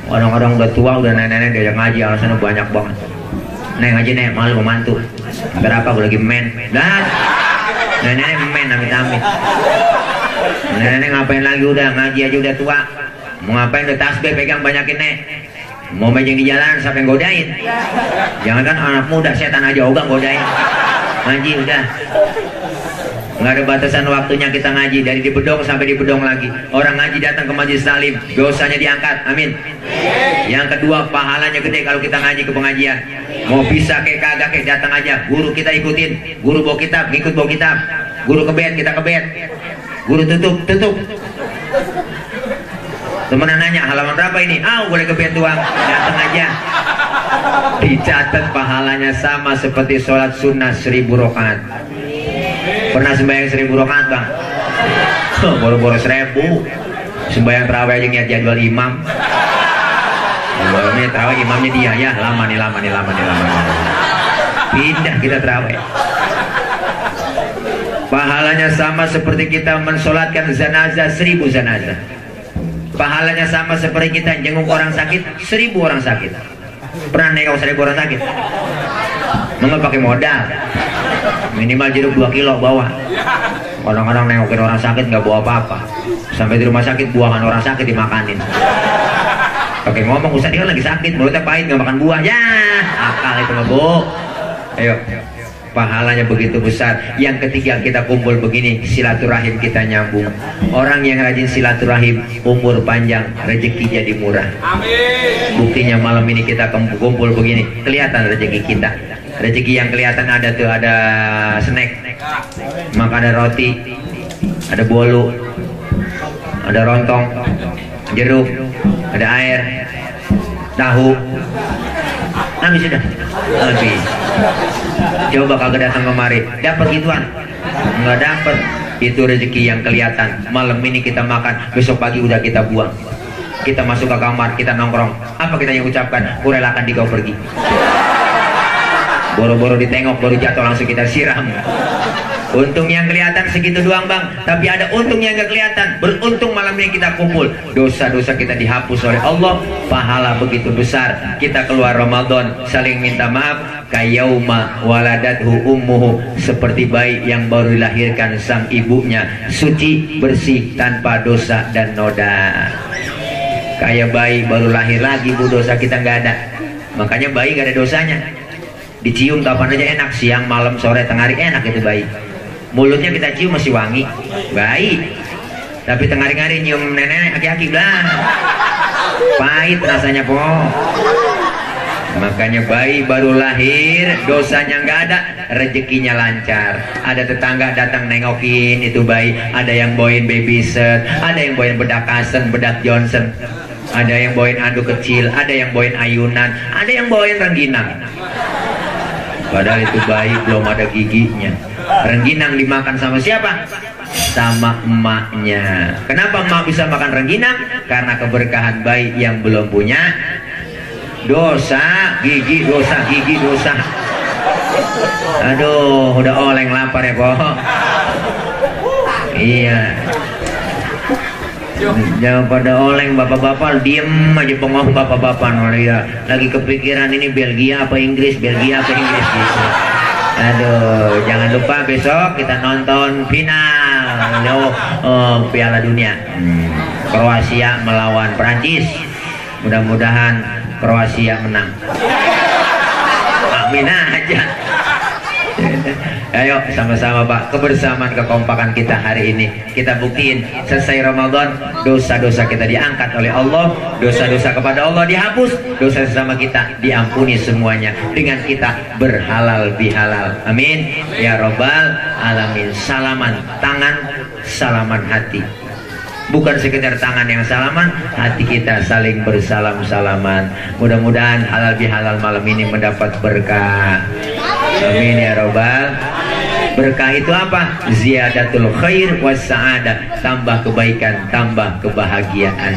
Orang-orang udah tua, udah nenek-nenek diajak ngaji, alasannya banyak banget. Neng ngaji nek, malu membantu. Berapa gue lagi men? Dan nenek men amit-amit. Nenek ngapain lagi, udah ngaji aja udah tua. Mau ngapain, udah tasbih pegang banyakin nek. Mau mejeng di jalan sampai godain. Jangan kan anak muda, setan aja ogah godain. Ngaji udah. Nggak ada batasan waktunya kita ngaji, dari di bedong sampai di bedong lagi. Orang ngaji datang ke majelis taklim, dosanya diangkat. Amin. Yang kedua, pahalanya gede kalau kita ngaji ke pengajian. Mau bisa kayak kagak kayak datang aja. Guru kita ikutin, guru bawa kitab, ngikut bawa kitab. Guru kebet, kita kebet. Guru tutup. Temenan nanya, halaman berapa ini? Boleh kebet doang. Datang aja. Dicatat pahalanya sama seperti sholat sunnah 1000 rakaat. Pernah sembahyang 1000 rakaat bang? Boro-boro 1000. Sembahyang terawih aja ngeliat jadwal imam. Ini terawih imamnya dia, ya lama nih. Pindah kita terawih. Pahalanya sama seperti kita mensolatkan zanazah 1000 zanazah. Pahalanya sama seperti kita jenguk orang sakit 1000 orang sakit. Pernah nengok 1000 orang sakit? Nggak pakai modal. Minimal jeruk 2 kilo bawa. Orang-orang nengokin orang sakit nggak bawa apa-apa. Sampai di rumah sakit buahan orang sakit dimakanin. Pakai ngomong, Ustaz dia lagi sakit, mulutnya pahit nggak makan buah. Ya, akal itu mah bu. Ayo, pahalanya begitu besar. Yang ketiga kita kumpul begini, silaturahim kita nyambung. Orang yang rajin silaturahim, umur panjang, rezeki jadi murah. Amin. Buktinya malam ini kita kumpul begini, kelihatan rezeki kita. Rezeki yang kelihatan ada tuh, ada snack, maka ada roti, ada bolu, ada rontong, jeruk, ada air, tahu. Habis sudah, habis. Coba kagak datang kemari, dapat gituan? Nggak dapat. Itu rezeki yang kelihatan. Malam ini kita makan, besok pagi udah kita buang. Kita masuk ke kamar, kita nongkrong. Apa kita yang ucapkan? Kurelakan di kau pergi. Boro-boro ditengok, baru jatuh langsung kita siram. Untung yang kelihatan segitu doang bang, tapi ada untung yang gak kelihatan. Beruntung malam ini kita kumpul, dosa-dosa kita dihapus oleh Allah, pahala begitu besar. Kita keluar Ramadan saling minta maaf, kayauma waladathu ummuhu, seperti bayi yang baru dilahirkan sang ibunya, suci bersih tanpa dosa dan noda. Kayak bayi baru lahir lagi bu, dosa kita nggak ada. Makanya bayi gak ada dosanya. Dicium kapan aja enak, siang, malam, sore, tengah hari enak itu bayi. Mulutnya kita cium masih wangi, bayi. Tapi tengah hari nyium nenek, aki-aki lah, pahit rasanya po. Makanya bayi baru lahir, dosanya nggak ada, rezekinya lancar. Ada tetangga datang nengokin itu bayi, ada yang bawain baby set, ada yang bawain bedak Kasen, bedak Johnson, ada yang bawain anduk kecil, ada yang bawain ayunan, ada yang bawain rengginang. Padahal itu bayi belum ada giginya. Rengginang dimakan sama siapa? Sama emaknya. Kenapa emak bisa makan rengginang? Karena keberkahan bayi yang belum punya dosa gigi, dosa gigi, dosa. Aduh, udah oleng lapar ya kok. Iya. Jangan pada oleng bapak-bapak, diem aja bengong bapak-bapak. Ya, lagi kepikiran ini Belgia apa Inggris, Belgia apa Inggris gitu. Aduh, jangan lupa besok kita nonton final Piala Dunia. Kroasia melawan Prancis. Mudah-mudahan Kroasia menang. Amin aja. Ayo sama-sama Pak, kebersamaan kekompakan kita hari ini kita buktiin. Selesai Ramadan, dosa-dosa kita diangkat oleh Allah, dosa-dosa kepada Allah dihapus, dosa sesama kita diampuni semuanya dengan kita berhalal bihalal. Amin ya robbal alamin. Salaman tangan, salaman hati. Bukan sekedar tangan yang salaman, hati kita saling bersalam-salaman. Mudah-mudahan halal bihalal malam ini mendapat berkah. Amin ya robbal. Berkah itu apa? Ziyadatul khair was sa'adah. Tambah kebaikan, tambah kebahagiaan.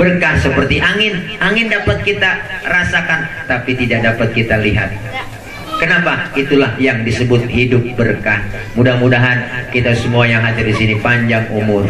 Berkah seperti angin. Angin dapat kita rasakan, tapi tidak dapat kita lihat. Kenapa? Itulah yang disebut hidup berkah. Mudah-mudahan kita semua yang hadir di sini panjang umur.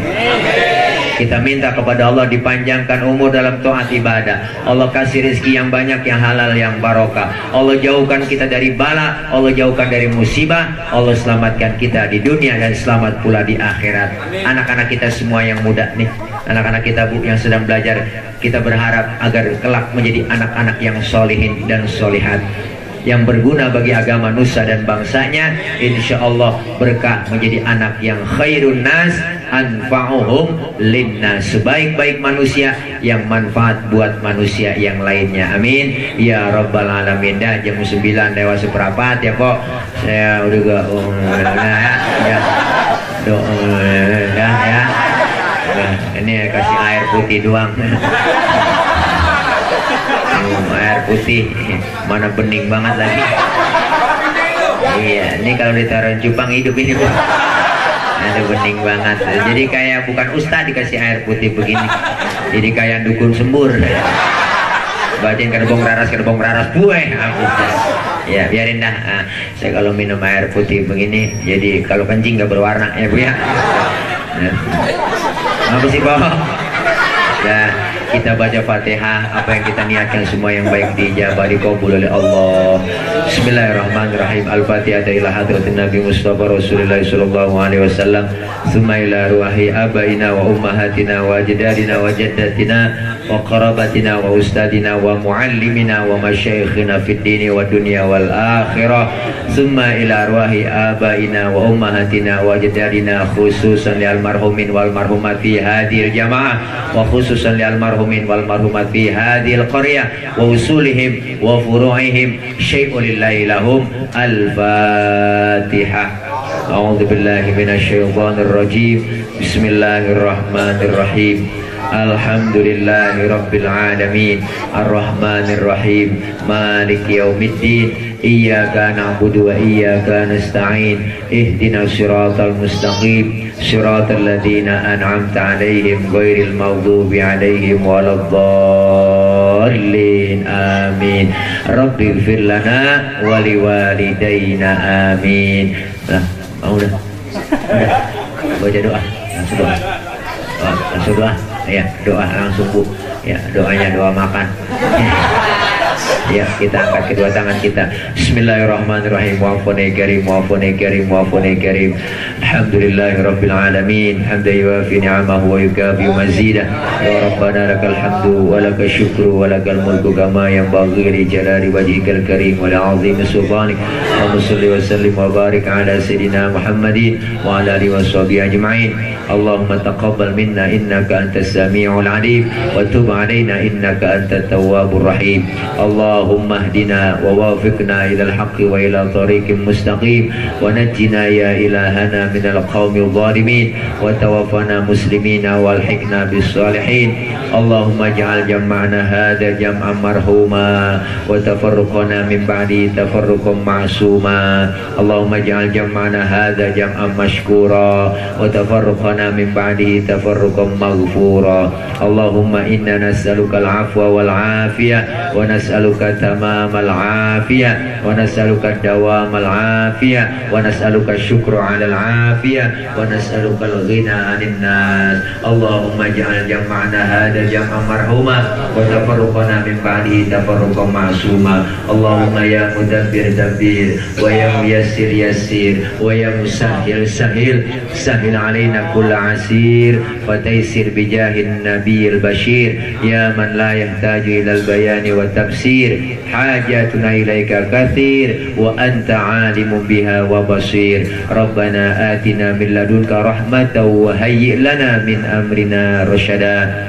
Kita minta kepada Allah dipanjangkan umur dalam taat ibadah. Allah kasih rezeki yang banyak, yang halal, yang barokah. Allah jauhkan kita dari bala, Allah jauhkan dari musibah, Allah selamatkan kita di dunia dan selamat pula di akhirat. Anak-anak kita semua yang muda nih, anak-anak kita Bu yang sedang belajar, kita berharap agar kelak menjadi anak-anak yang solihin dan solihat, yang berguna bagi agama nusa dan bangsanya. Insya Allah berkah menjadi anak yang khairun nas anfa'uhum linnas, sebaik-baik manusia yang manfaat buat manusia yang lainnya. Amin ya rabbal alamin. Dah jam 9 lewat seperempat ya kok. Saya udah gak ya dah ya. Nah, ini kasih air putih doang. Air putih mana bening banget lagi. Iya, ini kalau ditaruh cupang hidup ini Bu. Ada bening banget. Jadi kayak bukan ustad dikasih air putih begini. Jadi kayak dukun sembur. Bacain kerbong raras bueh. Ya biarin dah. Nah, saya kalau minum air putih begini, jadi kalau kencing gak berwarna ya Bu ya. Nah, apa sih Pak? Ya, kita baca Fatihah, apa yang kita niatkan semua yang baik dijabah, dikabul oleh Allah. Bismillahirrahmanirrahim. Al-Fatihah ila hadratin Nabi Mustafa Rasulullah sallallahu alaihi wasallam. Tsumma ila ruhi abaina wa ummahatina wa ajdadina wa jaddatina wa qarabatina wa ustadina wa muallimina wa masyayikhina fid dini wa dunya wal akhirah. Tsumma ila ruhi abaina wa ummahatina wa ajdadina khususan lil marhumin wal marhumat fi hadhil jamaah wa khususan lil marhumin wal marhumat fi hadhil qaryah wa usulihim wa furu'ihim syai'un lillahi lahum. Al-Fatihah. A'udzu billahi minasyaitonir rajim. Bismillahirrahmanirrahim. Alhamdulillahi rabbil alamin. Arrahmanir rahim. Maliki yaumiddin. Iyyaka na'budu wa iyyaka nasta'in. Ihdinas siratal mustaqim. Siratal ladzina an'amta 'alaihim ghairil maghdubi 'alaihim waladdallin. Amin. Rabbighfir lana wa liwalidayna. Amin. Nah, mau dah. Baca doa. Langsung doa. Langsung doa. Ya, doa langsung Bu. Ya, doanya doa makan. Ya, kita angkat kedua tangan kita. Bismillahirrahmanirrahim. Wa'afuni karim, wa'afuni karim, wa'afuni karim. Alhamdulillahirabbil alamin. Hamdan yuwafi ni'amahu wa yukafi mazidah. Ya Rabbana lakal hamdu wa lakal syukru wa lakal mulku kama yanbaghi li jalali wajhikal karim wa li'azimi sultanik. Allahumma shalli wa sallim wa barik ala sayyidina Muhammadin wa ala alihi washabihi ajma'in. Allahumma taqabbal minna innaka antas sami'ul alim wa tub alaina innaka antat tawwabur rahim. Allah Allahumma hdina wa wafiqna ilal haqqi wa ila tariqim mustaqim wa najjina ya ilahana minal qawmil zalimin wa tawaffana muslimina walhiqna bis salihin. Allahumma ja'al jam'ana hadha jam'an marhuma wa tafarruqana min ba'di tafarruqan ma'suma. Allahumma ja'al jam'ana hadha jam'an mashkura wa tafarruqana min ba'di tafarruqan maghfura. Allahumma inna nas'aluka al-'afwa wal 'afiyah wa nas'aluka tamamal 'afiyah wa nas'aluka dawamal 'afiyah wa nas'aluka syukra 'alal 'afiyah wa nas'aluka al-ghina 'anil nas. Allahumma ja'al jam'ana hadha jam'an marhuma wa tafarruqana min ba'di tafarruqan ma'suma. Allahumma ya mudabbir dabbir wa ya muyassir yassir wa ya musahhil sahil sahil 'alaina kulla 'asir wa taysir bijahin nabiyil bashir ya man la yahtaju ilal bayani wa tafsir. Hajatuna ilaika kathir wa anta 'alimun biha wa basir. Rabbana atina min ladunka rahmatan wa hayyi' lana min amrina rasyada.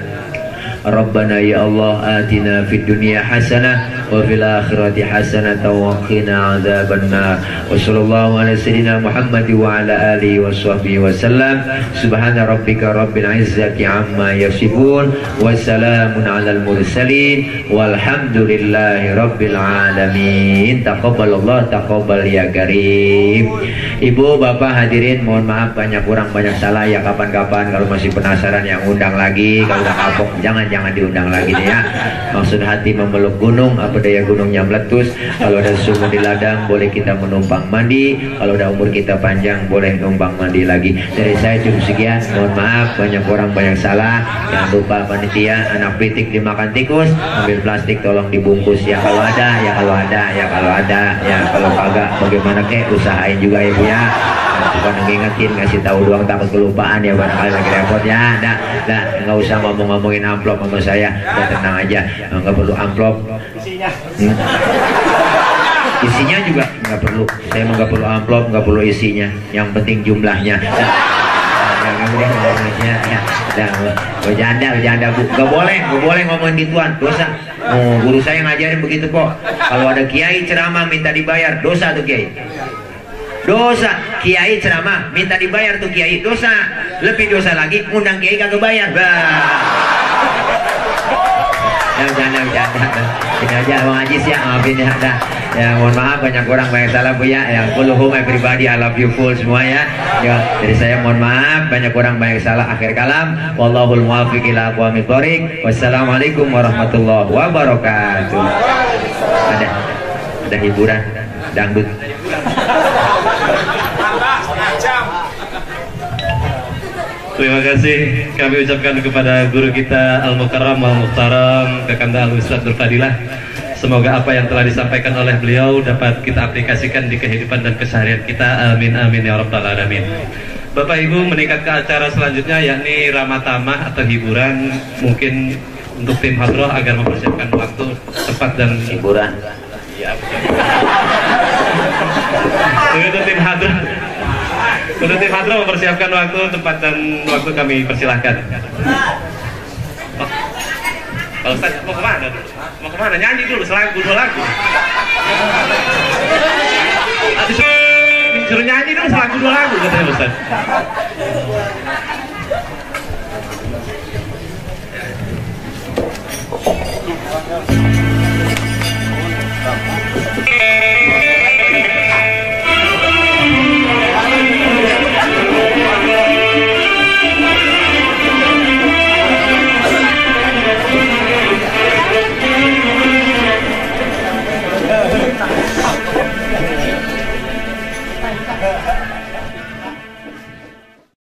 Rabbana ya Allah atina fid dunya hasanah wa fil akhirati hasanah wa qina adzabannar. Wa sallallahu ala sayyidina Muhammad wa ala alihi wa sahbihi wa sallam. Subhana rabbika rabbil izzati amma yasifun wa salamun alal mursalin walhamdulillahi rabbil alamin. Taqabbalallah taqabbal ya karim. Ibu bapak hadirin mohon maaf banyak kurang banyak salah ya. Kapan-kapan kalau masih penasaran yang undang lagi, kalau udah kapok jangan diundang lagi deh ya. Maksud hati memeluk gunung, apa daya gunungnya meletus. Kalau ada sumur di ladang boleh kita menumpang mandi. Kalau udah umur kita panjang boleh numpang mandi lagi. Dari saya cukup sekian. Mohon maaf banyak orang banyak salah. Jangan lupa panitia anak pitik dimakan tikus, ambil plastik tolong dibungkus ya kalau ada ya kalau ada ya kalau ada ya kalau kagak bagaimana kek usahain juga ya Bu ya. Bukan ngingetin ngasih tahu doang takut kelupaan ya barangkali lagi repot ya. Dah nggak usah ngomongin amplop sama saya, udah tenang aja, nggak perlu amplop. Isinya juga nggak perlu, saya nggak perlu amplop, nggak perlu isinya, yang penting jumlahnya. Bercanda Bu, nggak boleh ngomongin gituan, dosa. Guru saya ngajarin begitu kok. Kalau ada kiai ceramah minta dibayar, dosa tuh kiai. Dosa, kiai ceramah minta dibayar tuh kiai, dosa. Lebih dosa lagi undang kiai kagak bayar. Bercanda ini aja Bang Ajis ya, maafin ya. Ya mohon maaf banyak orang banyak salah Bu ya. Yang kulluhum everybody I love you full semua ya. Ya dari saya mohon maaf banyak orang banyak salah. Akhir kalam wallahul muwaffiq ila aqwamit thoriq. Wassalamualaikum warahmatullahi wabarakatuh. Ada hiburan dangdut. Terima kasih kami ucapkan kepada guru kita Al-Mukarram Al-Muhtaram Kakanda Al-Ustadz Nur Fadilah. Semoga apa yang telah disampaikan oleh beliau dapat kita aplikasikan di kehidupan dan keseharian kita. Amin amin ya rabbal alamin. Bapak Ibu meningkat ke acara selanjutnya yakni Ramah Tamah atau hiburan. Mungkin untuk tim hadroh agar mempersiapkan waktu tepat dan Hiburan ya. Untuk tim hadroh mempersiapkan waktu, tempat dan waktu kami persilahkan. Pak Ustadz mau kemana? Mau kemana? Nyanyi dulu selagu 2 lagu. Disuruh nyanyi dulu selagu 2 lagu katanya Ustadz.